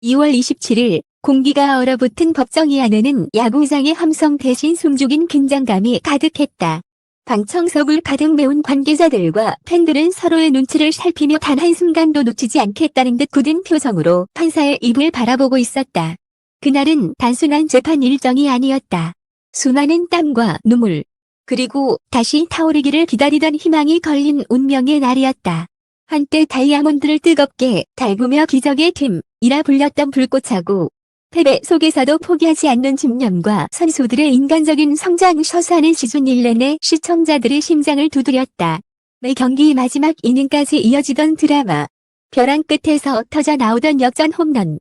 2월 27일 공기가 얼어붙은 법정이 안에는 야구장의 함성 대신 숨죽인 긴장감이 가득했다. 방청석을 가득 메운 관계자들과 팬들은 서로의 눈치를 살피며 단 한순간도 놓치지 않겠다는 듯 굳은 표정으로 판사의 입을 바라보고 있었다. 그날은 단순한 재판 일정이 아니었다. 수많은 땀과 눈물, 그리고 다시 타오르기를 기다리던 희망이 걸린 운명의 날이었다. 한때 다이아몬드를 뜨겁게 달구며 기적의 팀이라 불렸던 불꽃하고 패배 속에서도 포기하지 않는 집념과 선수들의 인간적인 성장 서사는 시즌 1 내내 시청자들의 심장을 두드렸다. 매 경기 마지막 이닝까지 이어지던 드라마, 벼랑 끝에서 터져 나오던 역전 홈런,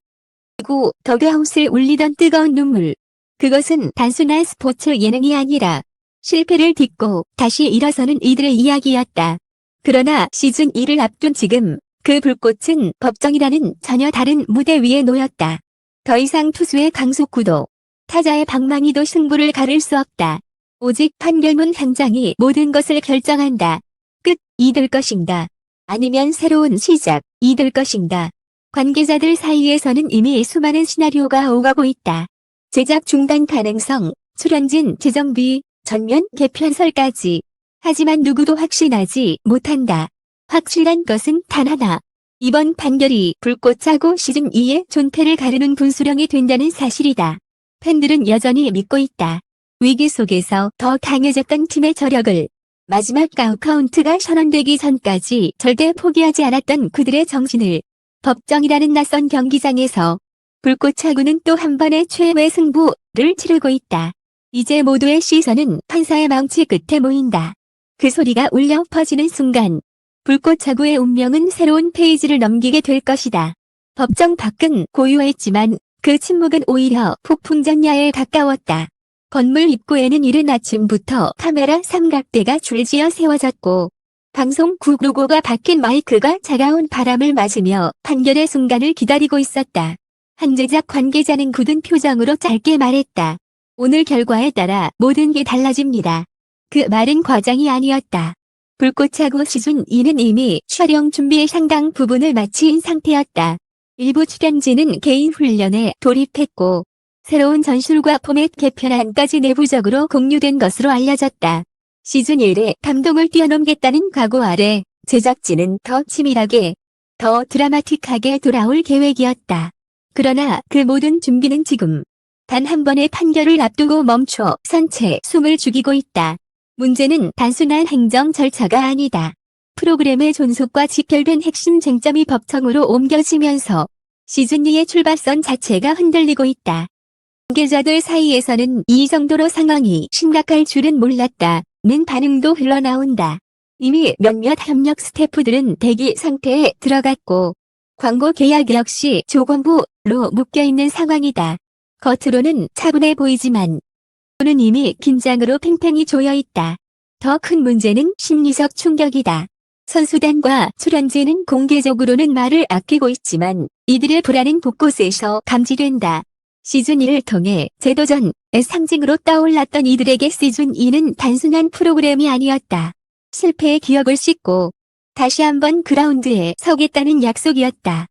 그리고 더그아웃을 울리던 뜨거운 눈물. 그것은 단순한 스포츠 예능이 아니라 실패를 딛고 다시 일어서는 이들의 이야기였다. 그러나 시즌 2를 앞둔 지금 그 불꽃은 법정이라는 전혀 다른 무대 위에 놓였다. 더 이상 투수의 강속구도 타자의 방망이도 승부를 가를 수 없다. 오직 판결문 한 장이 모든 것을 결정한다. 끝이 될 것인가? 아니면 새로운 시작이 될 것인가? 관계자들 사이에서는 이미 수많은 시나리오가 오가고 있다. 제작 중단 가능성, 출연진 재정비, 전면 개편설까지. 하지만 누구도 확신하지 못한다. 확실한 것은 단 하나. 이번 판결이 불꽃하고 시즌 2의 존폐를 가르는 분수령이 된다는 사실이다. 팬들은 여전히 믿고 있다. 위기 속에서 더 강해졌던 팀의 저력을, 마지막 아웃카운트가 선언되기 전까지 절대 포기하지 않았던 그들의 정신을, 법정이라는 낯선 경기장에서 불꽃하고는 또 한 번의 최후의 승부를 치르고 있다. 이제 모두의 시선은 판사의 망치 끝에 모인다. 그 소리가 울려 퍼지는 순간 불꽃하고의 운명은 새로운 페이지를 넘기게 될 것이다. 법정 밖은 고요했지만 그 침묵은 오히려 폭풍전야에 가까웠다. 건물 입구에는 이른 아침부터 카메라 삼각대가 줄지어 세워졌고 방송국 로고가 박힌 마이크가 차가운 바람을 맞으며 판결의 순간을 기다리고 있었다. 한 제작 관계자는 굳은 표정으로 짧게 말했다. 오늘 결과에 따라 모든 게 달라집니다. 그 말은 과장이 아니었다. 불꽃하고 시즌 2는 이미 촬영 준비의 상당 부분을 마친 상태였다. 일부 출연진은 개인 훈련에 돌입했고 새로운 전술과 포맷 개편안까지 내부적으로 공유된 것으로 알려졌다. 시즌 1의 감동을 뛰어넘겠다는 각오 아래 제작진은 더 치밀하게, 더 드라마틱하게 돌아올 계획이었다. 그러나 그 모든 준비는 지금 단 한 번의 판결을 앞두고 멈춰 선 채 숨을 죽이고 있다. 문제는 단순한 행정 절차가 아니다. 프로그램의 존속과 직결된 핵심 쟁점이 법정으로 옮겨지면서 시즌 2의 출발선 자체가 흔들리고 있다. 관계자들 사이에서는 이 정도로 상황이 심각할 줄은 몰랐다는 반응도 흘러나온다. 이미 몇몇 협력 스태프들은 대기 상태에 들어갔고 광고 계약 역시 조건부로 묶여있는 상황이다. 겉으로는 차분해 보이지만 는 이미 긴장으로 팽팽히 조여있다. 더 큰 문제는 심리적 충격이다. 선수단과 출연진은 공개적으로는 말을 아끼고 있지만 이들의 불안은 곳곳에서 감지된다. 시즌 1을 통해 재도전의 상징으로 떠올랐던 이들에게 시즌 2는 단순한 프로그램이 아니었다. 실패의 기억을 씻고 다시 한번 그라운드에 서겠다는 약속이었다.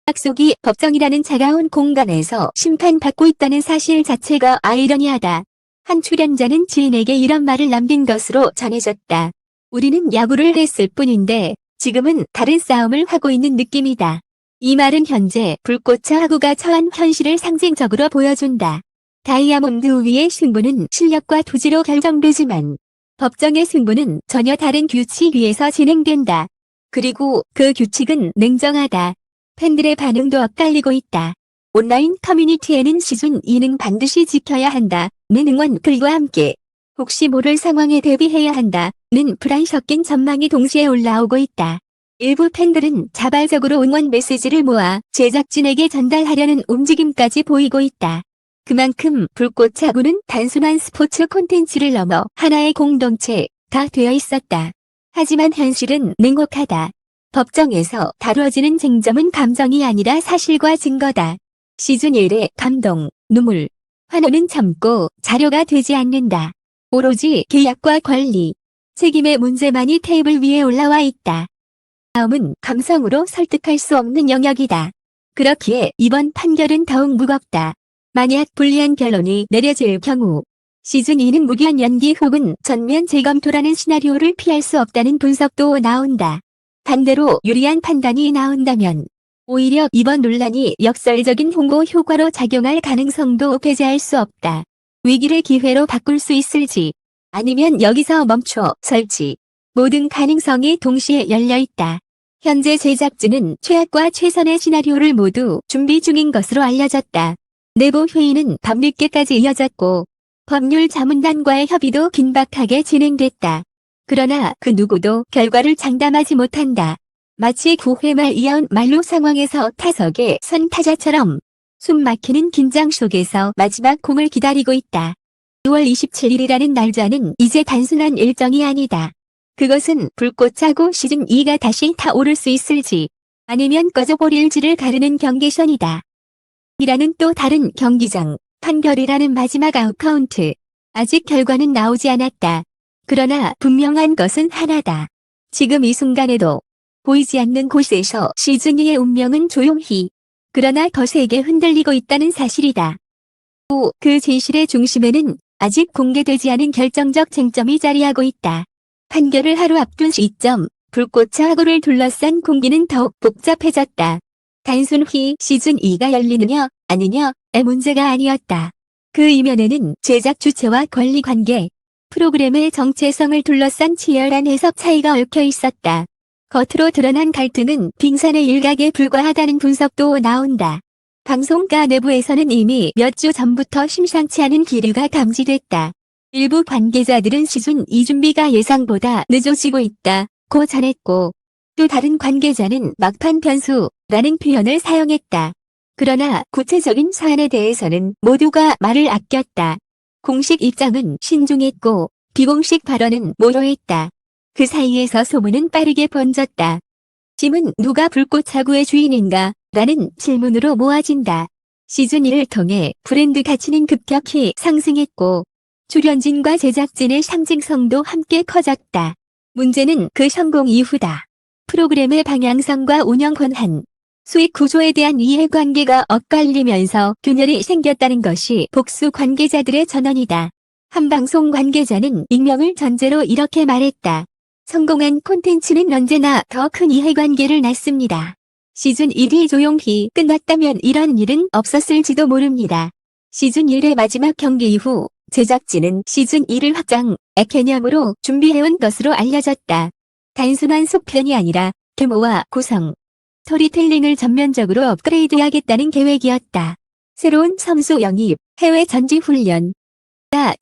약속이 법정이라는 차가운 공간에서 심판받고 있다는 사실 자체가 아이러니하다. 한 출연자는 지인에게 이런 말을 남긴 것으로 전해졌다. 우리는 야구를 했을 뿐인데 지금은 다른 싸움을 하고 있는 느낌이다. 이 말은 현재 불꽃하고가 처한 현실을 상징적으로 보여준다. 다이아몬드 위의 승부는 실력과 투지로 결정되지만 법정의 승부는 전혀 다른 규칙 위에서 진행된다. 그리고 그 규칙은 냉정하다. 팬들의 반응도 엇갈리고 있다. 온라인 커뮤니티에는 시즌 2는 반드시 지켜야 한다는 응원 글과 함께 혹시 모를 상황에 대비해야 한다는 불안 섞인 전망이 동시에 올라오고 있다. 일부 팬들은 자발적으로 응원 메시지를 모아 제작진에게 전달하려는 움직임까지 보이고 있다. 그만큼 불꽃하고는 단순한 스포츠 콘텐츠를 넘어 하나의 공동체가 되어 있었다. 하지만 현실은 냉혹하다. 법정에서 다루어지는 쟁점은 감정이 아니라 사실과 증거다. 시즌 1의 감동, 눈물, 환호는 참고 자료가 되지 않는다. 오로지 계약과 권리, 책임의 문제만이 테이블 위에 올라와 있다. 다음은 감성으로 설득할 수 없는 영역이다. 그렇기에 이번 판결은 더욱 무겁다. 만약 불리한 결론이 내려질 경우 시즌2는 무기한 연기 혹은 전면 재검토라는 시나리오를 피할 수 없다는 분석도 나온다. 반대로 유리한 판단이 나온다면 오히려 이번 논란이 역설적인 홍보 효과로 작용할 가능성도 배제할 수 없다. 위기를 기회로 바꿀 수 있을지 아니면 여기서 멈춰 설지 모든 가능성이 동시에 열려 있다. 현재 제작진은 최악과 최선의 시나리오를 모두 준비 중인 것으로 알려졌다. 내부 회의는 밤늦게까지 이어졌고 법률 자문단과의 협의도 긴박하게 진행됐다. 그러나 그 누구도 결과를 장담하지 못한다. 마치 9회 말 이어온 만루 상황에서 타석에 선 타자처럼 숨 막히는 긴장 속에서 마지막 공을 기다리고 있다. 6월 27일이라는 날짜는 이제 단순한 일정이 아니다. 그것은 불꽃차고 시즌2가 다시 타오를 수 있을지 아니면 꺼져버릴지를 가르는 경계선이다. 이라는 또 다른 경기장, 판결이라는 마지막 아웃카운트. 아직 결과는 나오지 않았다. 그러나 분명한 것은 하나다. 지금 이 순간에도 보이지 않는 곳에서 시즌2의 운명은 조용히 그러나 거세게 흔들리고 있다는 사실이다. 또 그 진실의 중심에는 아직 공개되지 않은 결정적 쟁점이 자리하고 있다. 판결을 하루 앞둔 시점, 불꽃차고를 둘러싼 공기는 더욱 복잡해졌다. 단순히 시즌2가 열리느냐 아니냐의 문제가 아니었다. 그 이면에는 제작 주체와 권리관계, 프로그램의 정체성을 둘러싼 치열한 해석 차이가 얽혀 있었다. 겉으로 드러난 갈등은 빙산의 일각에 불과하다는 분석도 나온다. 방송가 내부에서는 이미 몇 주 전부터 심상치 않은 기류가 감지됐다. 일부 관계자들은 시즌2 준비가 예상보다 늦어지고 있다고 전했고 또 다른 관계자는 막판 변수라는 표현을 사용했다. 그러나 구체적인 사안에 대해서는 모두가 말을 아꼈다. 공식 입장은 신중했고 비공식 발언은 모호했다. 그 사이에서 소문은 빠르게 번졌다. 짐은 누가 불꽃차고의 주인인가? 라는 질문으로 모아진다. 시즌1을 통해 브랜드 가치는 급격히 상승했고 출연진과 제작진의 상징성도 함께 커졌다. 문제는 그 성공 이후다. 프로그램의 방향성과 운영 권한, 수익 구조에 대한 이해관계가 엇갈리면서 균열이 생겼다는 것이 복수 관계자들의 전언이다. 한 방송 관계자는 익명을 전제로 이렇게 말했다. 성공한 콘텐츠는 언제나 더 큰 이해관계를 낳습니다. 시즌1이 조용히 끝났다면 이런 일은 없었을지도 모릅니다. 시즌1의 마지막 경기 이후 제작진은 시즌2를 확장, 개념으로 준비해온 것으로 알려졌다. 단순한 속편이 아니라 규모와 구성, 스토리텔링을 전면적으로 업그레이드하겠다는 계획이었다. 새로운 선수 영입, 해외 전지 훈련,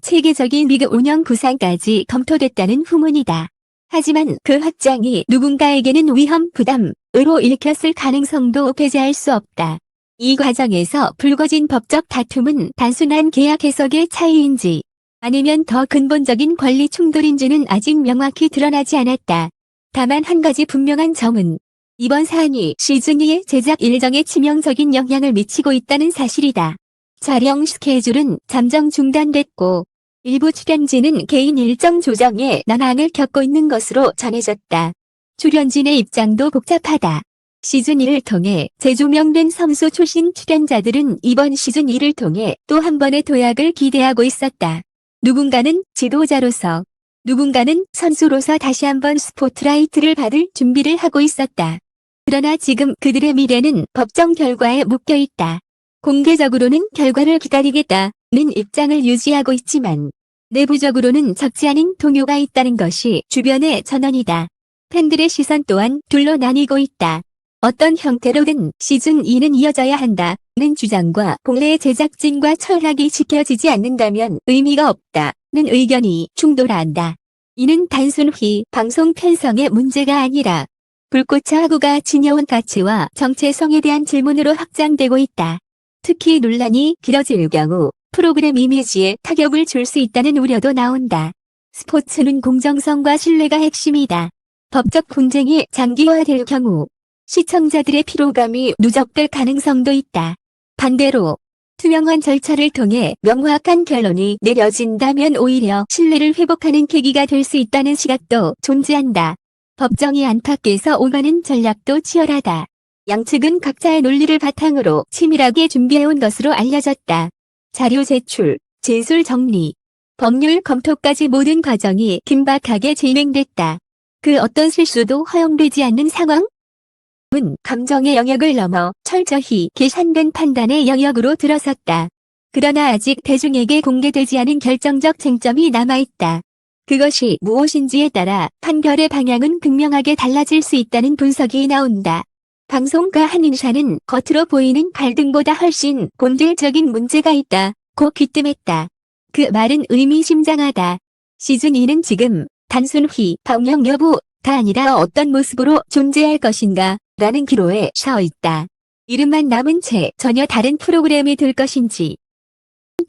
체계적인 리그 운영 구상까지 검토됐다는 후문이다. 하지만 그 확장이 누군가에게는 위험 부담으로 읽혔을 가능성도 배제할 수 없다. 이 과정에서 불거진 법적 다툼은 단순한 계약 해석의 차이인지 아니면 더 근본적인 권리 충돌인지는 아직 명확히 드러나지 않았다. 다만 한 가지 분명한 점은 이번 사안이 시즌2의 제작 일정에 치명적인 영향을 미치고 있다는 사실이다. 촬영 스케줄은 잠정 중단됐고 일부 출연진은 개인 일정 조정에 난항을 겪고 있는 것으로 전해졌다. 출연진의 입장도 복잡하다. 시즌1을 통해 재조명된 선수 출신 출연자들은 이번 시즌2를 통해 또 한 번의 도약을 기대하고 있었다. 누군가는 지도자로서, 누군가는 선수로서 다시 한번 스포트라이트를 받을 준비를 하고 있었다. 그러나 지금 그들의 미래는 법정 결과에 묶여 있다. 공개적으로는 결과를 기다리겠다는 입장을 유지하고 있지만 내부적으로는 적지 않은 동요가 있다는 것이 주변의 전언이다. 팬들의 시선 또한 둘로 나뉘고 있다. 어떤 형태로든 시즌2는 이어져야 한다는 주장과 본래 제작진과 철학이 지켜지지 않는다면 의미가 없다는 의견이 충돌한다. 이는 단순히 방송 편성의 문제가 아니라 불꽃차고가 지녀온 가치와 정체성에 대한 질문으로 확장되고 있다. 특히 논란이 길어질 경우 프로그램 이미지에 타격을 줄 수 있다는 우려도 나온다. 스포츠는 공정성과 신뢰가 핵심이다. 법적 분쟁이 장기화될 경우 시청자들의 피로감이 누적될 가능성도 있다. 반대로 투명한 절차를 통해 명확한 결론이 내려진다면 오히려 신뢰를 회복하는 계기가 될 수 있다는 시각도 존재한다. 법정이 안팎에서 오가는 전략도 치열하다. 양측은 각자의 논리를 바탕으로 치밀하게 준비해온 것으로 알려졌다. 자료 제출, 진술 정리, 법률 검토까지 모든 과정이 긴박하게 진행됐다. 그 어떤 실수도 허용되지 않는 상황? 은 감정의 영역을 넘어 철저히 계산된 판단의 영역으로 들어섰다. 그러나 아직 대중에게 공개되지 않은 결정적 쟁점이 남아있다. 그것이 무엇인지에 따라 판결의 방향은 극명하게 달라질 수 있다는 분석이 나온다. 방송가 한 인사는 겉으로 보이는 갈등보다 훨씬 본질적인 문제가 있다. 고 귀뜸했다. 그 말은 의미심장하다. 시즌2는 지금 단순히 방영 여부가 아니라 어떤 모습으로 존재할 것인가 라는 기로에 서 있다. 이름만 남은 채 전혀 다른 프로그램이 될 것인지,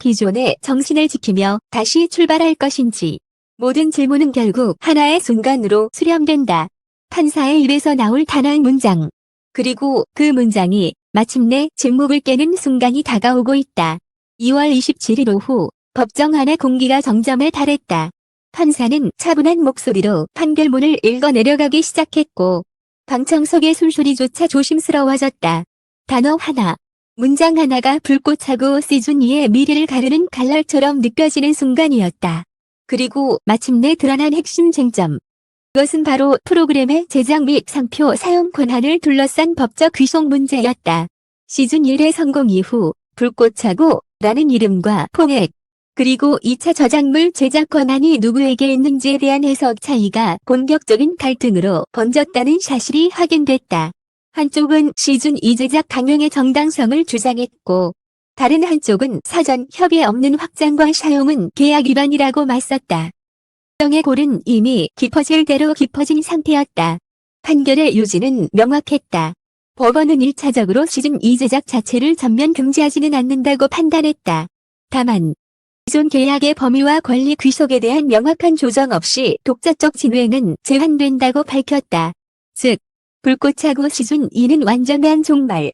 기존의 정신을 지키며 다시 출발할 것인지, 모든 질문은 결국 하나의 순간으로 수렴된다. 판사의 입에서 나올 단 한 문장. 그리고 그 문장이 마침내 침묵을 깨는 순간이 다가오고 있다. 2월 27일 오후 법정안의 공기가 정점에 달했다. 판사는 차분한 목소리로 판결문을 읽어 내려가기 시작했고 방청석의 숨소리조차 조심스러워졌다. 단어 하나, 문장 하나가 불꽃하고 시즌2의 미래를 가르는 칼날처럼 느껴지는 순간이었다. 그리고 마침내 드러난 핵심 쟁점. 그것은 바로 프로그램의 제작 및 상표 사용 권한을 둘러싼 법적 귀속 문제였다. 시즌1의 성공 이후 불꽃차고 라는 이름과 포맷, 그리고 2차 저작물 제작 권한이 누구에게 있는지에 대한 해석 차이가 본격적인 갈등으로 번졌다는 사실이 확인됐다. 한쪽은 시즌2 제작 강행의 정당성을 주장했고 다른 한쪽은 사전 협의 없는 확장과 사용은 계약 위반이라고 맞섰다. 정의 골은 이미 깊어질 대로 깊어진 상태였다. 판결의 요지는 명확했다. 법원은 1차적으로 시즌2 제작 자체를 전면 금지하지는 않는다고 판단했다. 다만 기존 계약의 범위와 권리 귀속에 대한 명확한 조정 없이 독자적 진행은 제한된다고 밝혔다. 즉, 불꽃차고 시즌2는 완전한 종말,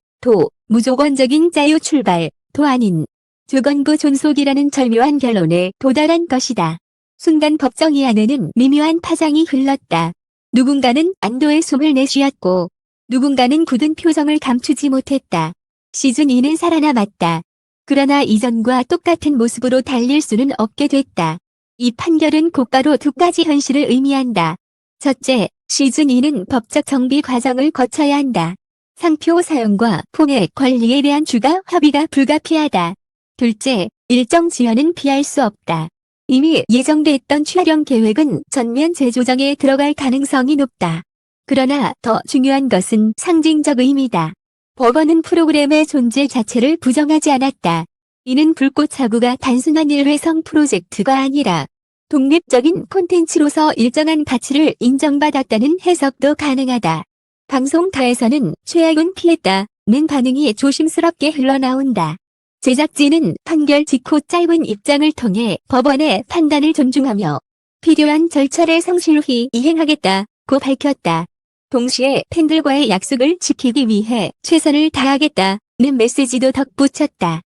무조건적인 자유 출발, 아닌 조건부 존속이라는 절묘한 결론에 도달한 것이다. 순간 법정위 안에는 미묘한 파장이 흘렀다. 누군가는 안도의 숨을 내쉬었고 누군가는 굳은 표정을 감추지 못했다. 시즌2는 살아남았다. 그러나 이전과 똑같은 모습으로 달릴 수는 없게 됐다. 이 판결은 곧바로 두 가지 현실을 의미한다. 첫째, 시즌2는 법적 정비 과정을 거쳐야 한다. 상표 사용과 포맷 관리에 대한 주가 협의가 불가피하다. 둘째, 일정 지연은 피할 수 없다. 이미 예정돼 있던 촬영 계획은 전면 재조정에 들어갈 가능성이 높다. 그러나 더 중요한 것은 상징적 의미다. 법원은 프로그램의 존재 자체를 부정하지 않았다. 이는 불꽃차고가 단순한 일회성 프로젝트가 아니라 독립적인 콘텐츠로서 일정한 가치를 인정받았다는 해석도 가능하다. 방송타에서는 최악은 피했다는 반응이 조심스럽게 흘러나온다. 제작진은 판결 직후 짧은 입장을 통해 법원의 판단을 존중하며 필요한 절차를 성실히 이행하겠다고 밝혔다. 동시에 팬들과의 약속을 지키기 위해 최선을 다하겠다는 메시지도 덧붙였다.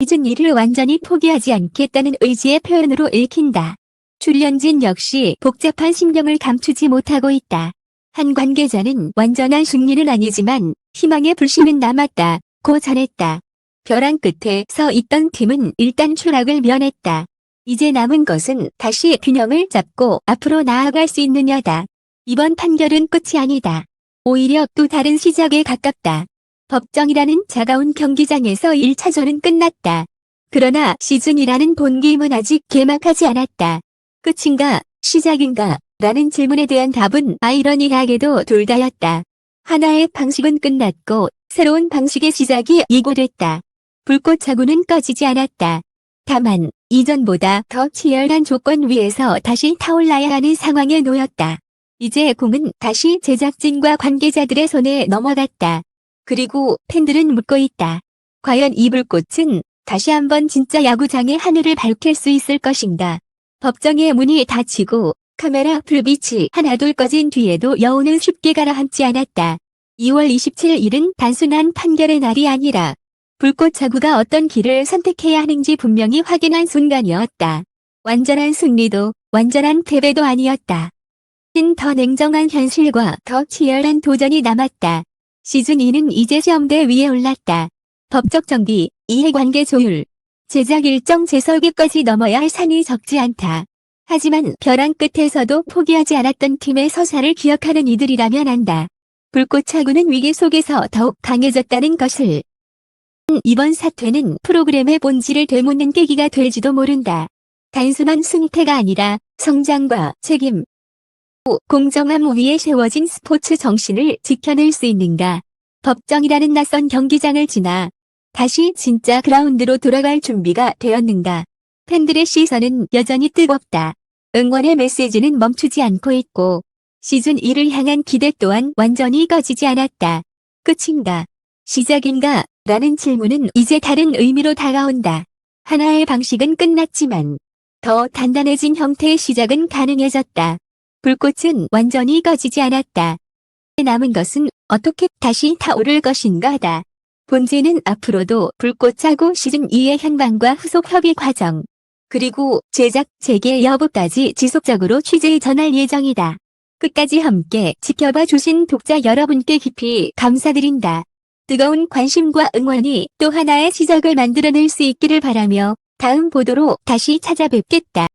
시즌2를 완전히 포기하지 않겠다는 의지의 표현으로 읽힌다. 출연진 역시 복잡한 심경을 감추지 못하고 있다. 한 관계자는 완전한 승리는 아니지만 희망의 불씨는 남았다고 전했다. 벼랑 끝에 서 있던 팀은 일단 추락을 면했다. 이제 남은 것은 다시 균형을 잡고 앞으로 나아갈 수 있느냐다. 이번 판결은 끝이 아니다. 오히려 또 다른 시작에 가깝다. 법정이라는 차가운 경기장에서 1차전은 끝났다. 그러나 시즌이라는 본게임은 아직 개막하지 않았다. 끝인가, 시작인가, 라는 질문에 대한 답은 아이러니하게도 둘 다였다. 하나의 방식은 끝났고 새로운 방식의 시작이 예고됐다. 불꽃차고는 꺼지지 않았다. 다만 이전보다 더 치열한 조건 위에서 다시 타올라야 하는 상황에 놓였다. 이제 공은 다시 제작진과 관계자들의 손에 넘어갔다. 그리고 팬들은 묻고 있다. 과연 이 불꽃은 다시 한번 진짜 야구장의 하늘을 밝힐 수 있을 것인가? 법정의 문이 닫히고 카메라 불빛이 하나둘 꺼진 뒤에도 여운은 쉽게 가라앉지 않았다. 2월 27일은 단순한 판결의 날이 아니라 불꽃차고가 어떤 길을 선택해야 하는지 분명히 확인한 순간이었다. 완전한 승리도 완전한 패배도 아니었다. 더 냉정한 현실과 더 치열한 도전이 남았다. 시즌2는 이제 시험대 위에 올랐다. 법적 정비, 이해관계 조율, 제작 일정 재설계까지 넘어야 할 산이 적지 않다. 하지만 벼랑 끝에서도 포기하지 않았던 팀의 서사를 기억하는 이들이라면 안다. 불꽃차고는 위기 속에서 더욱 강해졌다는 것을. 이번 사퇴는 프로그램의 본질을 되묻는 계기가 될지도 모른다. 단순한 승패가 아니라 성장과 책임, 공정함 위에 세워진 스포츠 정신을 지켜낼 수 있는가. 법정이라는 낯선 경기장을 지나 다시 진짜 그라운드로 돌아갈 준비가 되었는가. 팬들의 시선은 여전히 뜨겁다. 응원의 메시지는 멈추지 않고 있고 시즌2를 향한 기대 또한 완전히 꺼지지 않았다. 끝인가? 시작인가? 라는 질문은 이제 다른 의미로 다가온다. 하나의 방식은 끝났지만 더 단단해진 형태의 시작은 가능해졌다. 불꽃은 완전히 꺼지지 않았다. 남은 것은 어떻게 다시 타오를 것인가다. 본제는 앞으로도 불꽃차고 시즌2의 향방과 후속 협의 과정, 그리고 제작, 재개 여부까지 지속적으로 취재 전할 예정이다. 끝까지 함께 지켜봐 주신 독자 여러분께 깊이 감사드린다. 뜨거운 관심과 응원이 또 하나의 시작을 만들어낼 수 있기를 바라며 다음 보도로 다시 찾아뵙겠다.